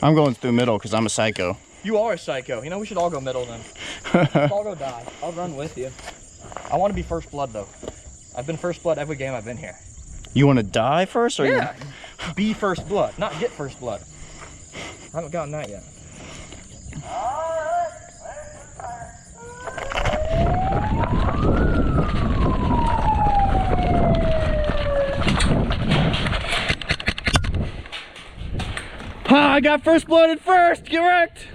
I'm going through middle because I'm a psycho. You are a psycho. You know, we should all go middle then. Let's all go die. I'll run with you. I want to be first blood though. I've been first blood every game I've been here. You want to die first, or yeah, be first blood, not get first blood. I haven't gotten that yet. Ha! I got first blood at first. Get wrecked.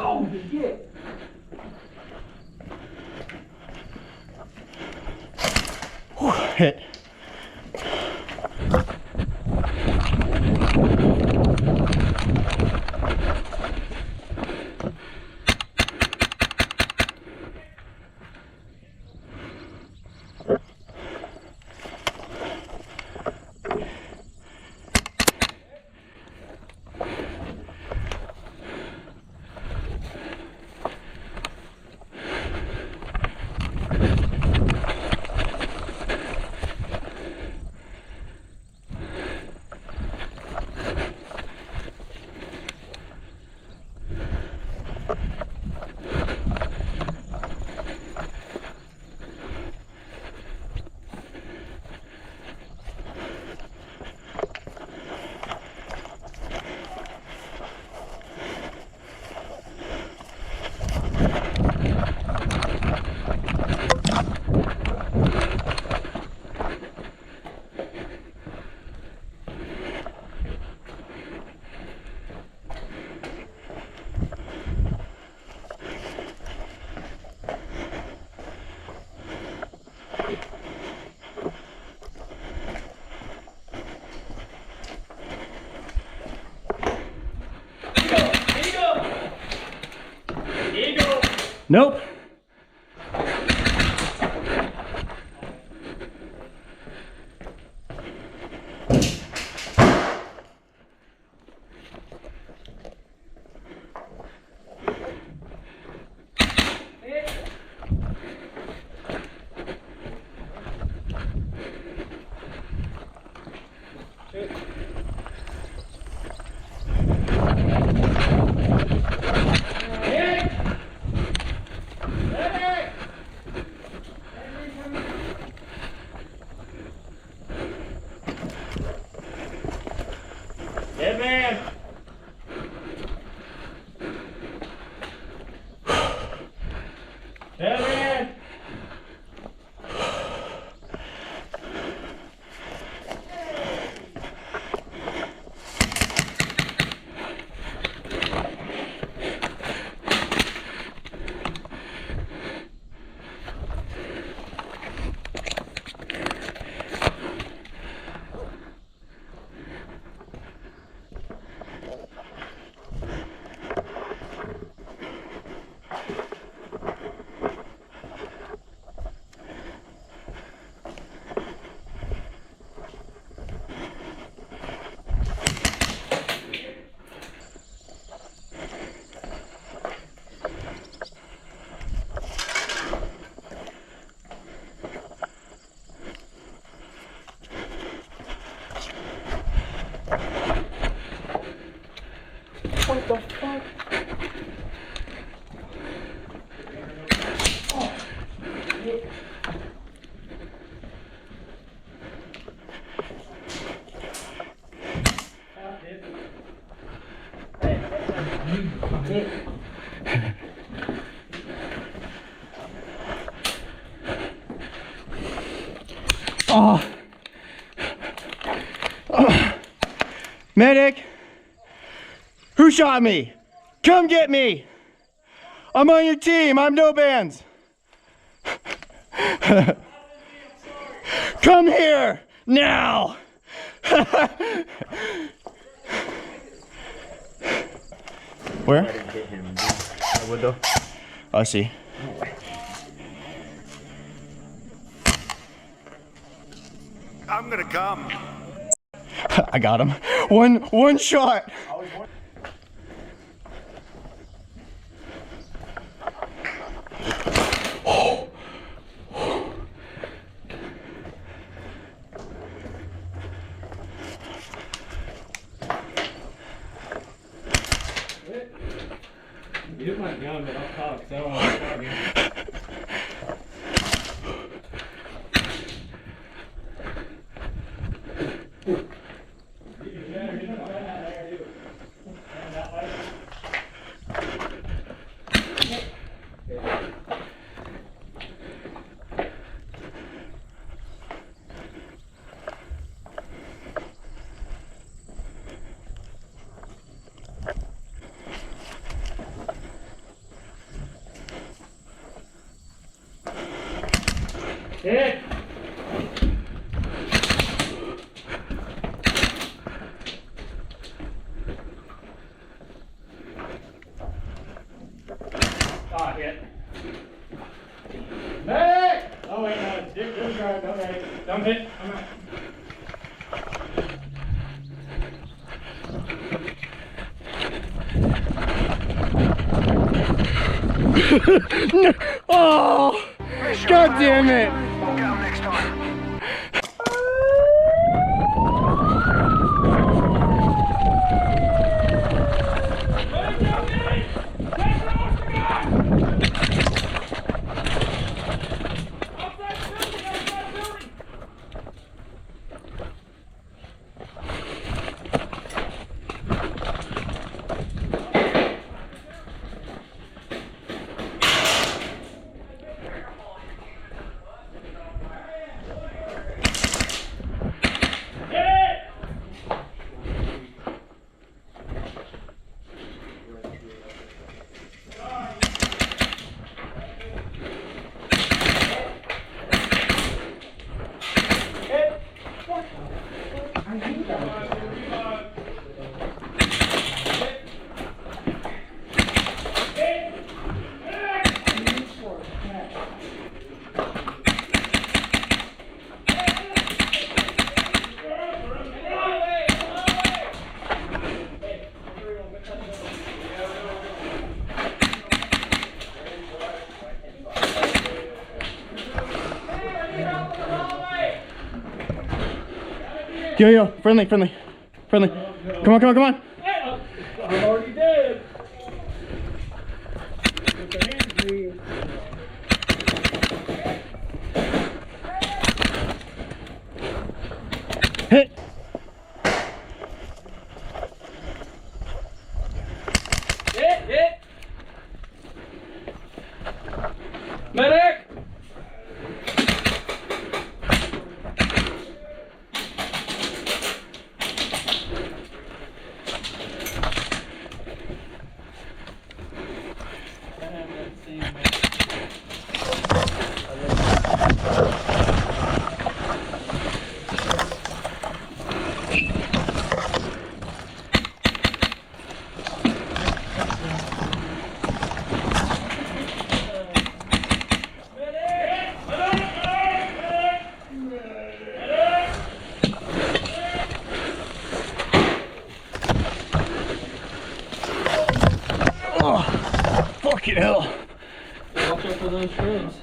Oh, shit. Hit. Nope. Dead man. Dead man. Oh. Oh. Medic! Who shot me? Come get me! I'm on your team, I'm no bands. Come here, now! Where? Window. I see. I'm gonna come. I got him. One shot. You my gun, but I'll talk, so I don't want to talk again. Hit! Ah, hit. Medic! Oh wait, no, it's different. Don't hit. Don't hit. I'm out. Oh! God damn it! Get him next time. Yo, friendly. Come on. I'm already dead. With the hands green. Hit. Hit. Medic! Fucking hell. Watch out for those friends.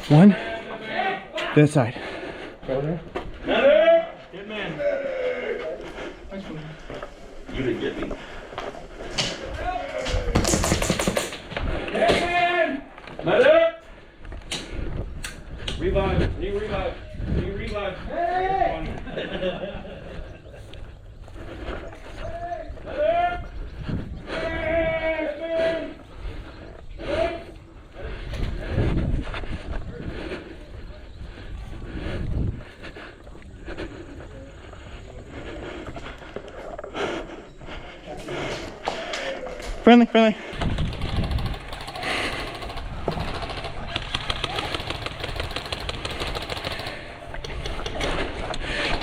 One. This side. Good man. You didn't get me. Friendly, friendly.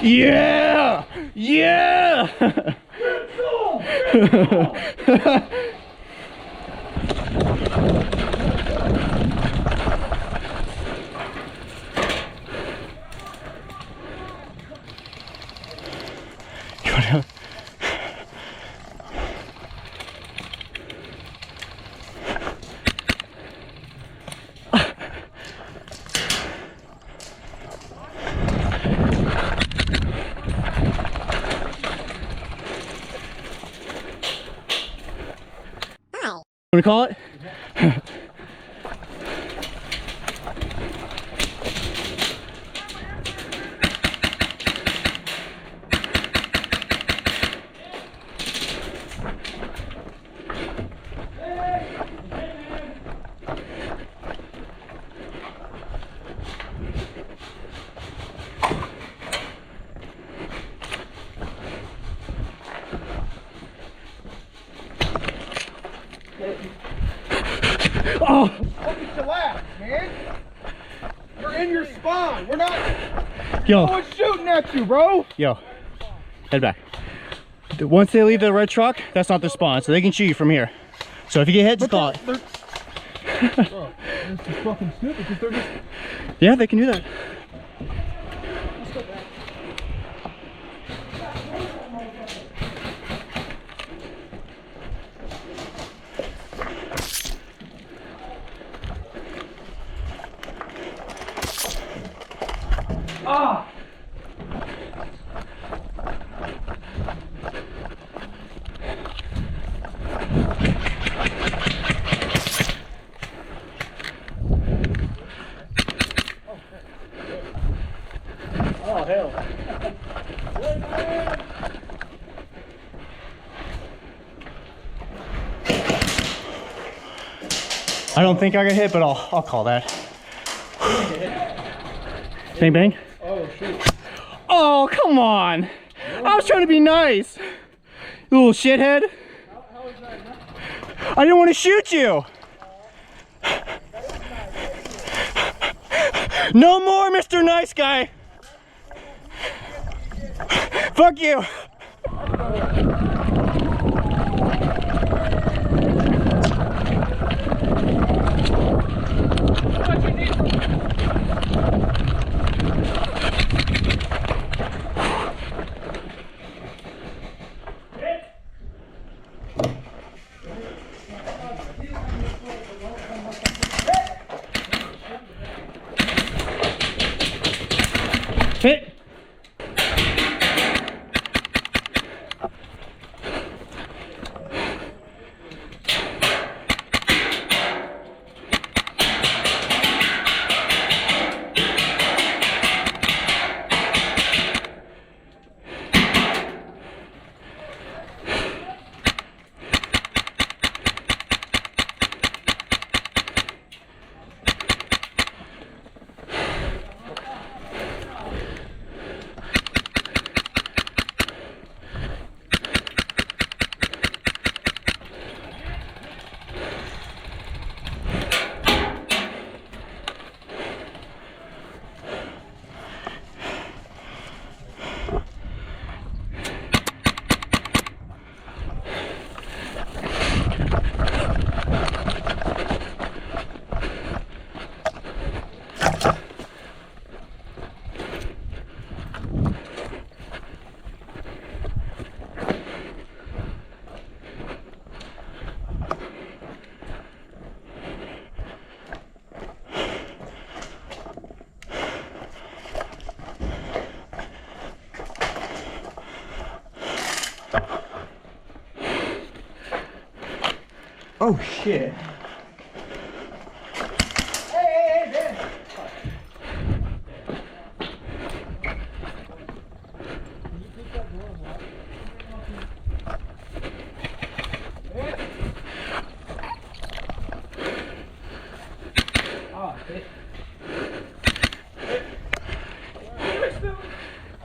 Yeah! Yeah! You wanna... Wanna call it? Oh! Relax, man. You're in your spawn. We're not. Yo. No one's shooting at you, bro. Yo. Head back. Once they leave the red truck, that's not their spawn, so they can shoot you from here. So if you get hit, just call it. Bro, this is fucking stupid because they're just. Yeah, they can do that. Ah! Oh, hell. I don't think I got hit, but I'll call that. Bang bang. Oh, shoot. Oh, come on. I was trying to be nice. You little shithead. I didn't want to shoot you. No more, Mr. Nice Guy. Fuck you. Hit. Oh, shit. Hey, man.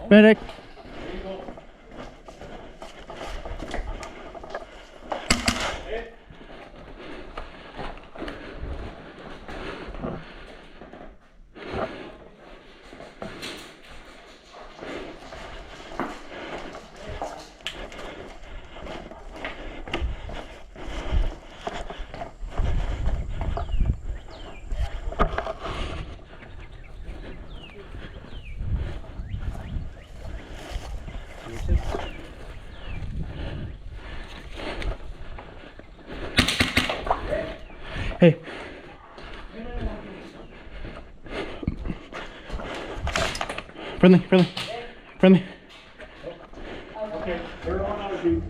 Medic. Hey. Friendly, friendly, friendly. Okay, we're on our dude.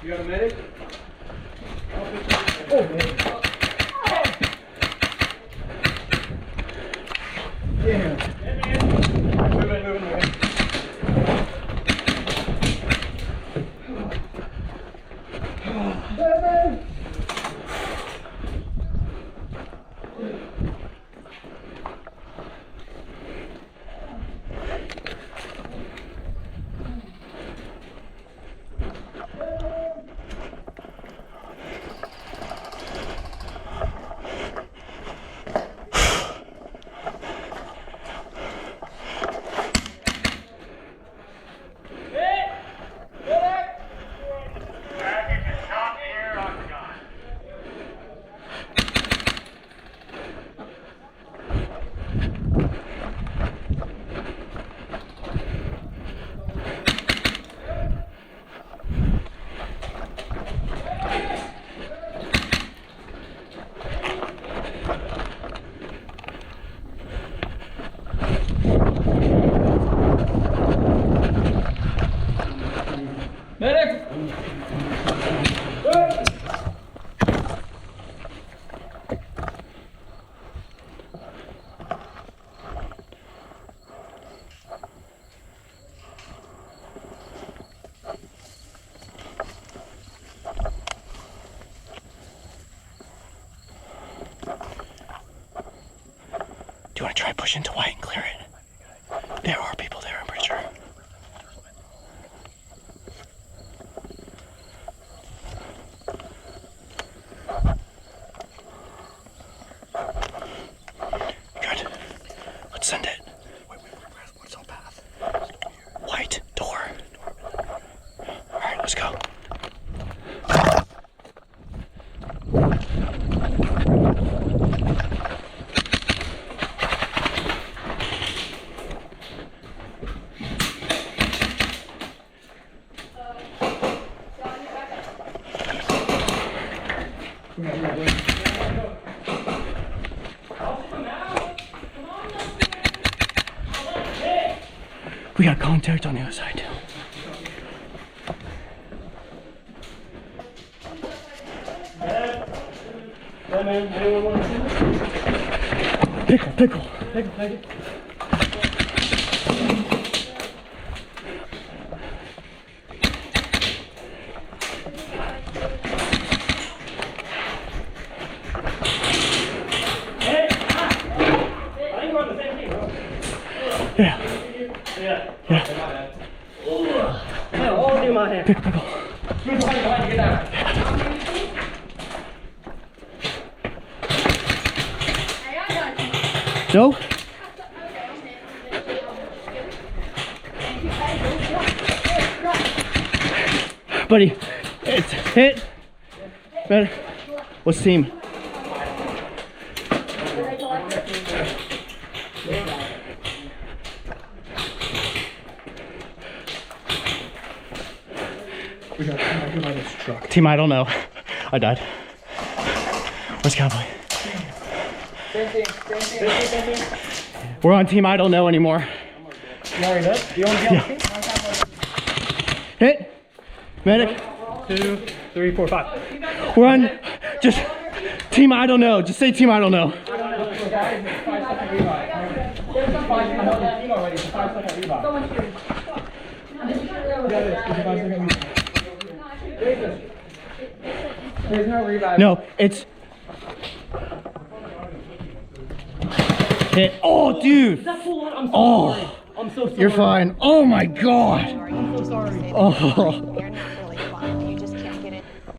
You got a medic? Oh, man. Yeah. Moving. Medic! Do you want to try push into white and clear it? There are people there, I'm pretty sure. Good. Let's send it. What's our path? White door. Alright, let's go. We got contact on the other side too. Yeah, man. Anyone want to Pickle, pickle. take it? I think we're on the same team, bro. Yeah. Yeah. Yeah. Yeah, all do my hand. Pickle, pickle. Get down. No? Buddy, it's hit. Better. What's team? We got connected by this truck. Team, I don't know. I died. Where's Cowboy? Same team. We're on team I don't know anymore. You already know? Do you want to be on the team? Hit. Medic. 2, 3, 4, 5. We're on just team I don't know. Just say team I don't know. There's no revive. No, it's hit. Oh, dude. Oh, I'm so sorry. you're fine. Oh my god. I'm so sorry. Oh.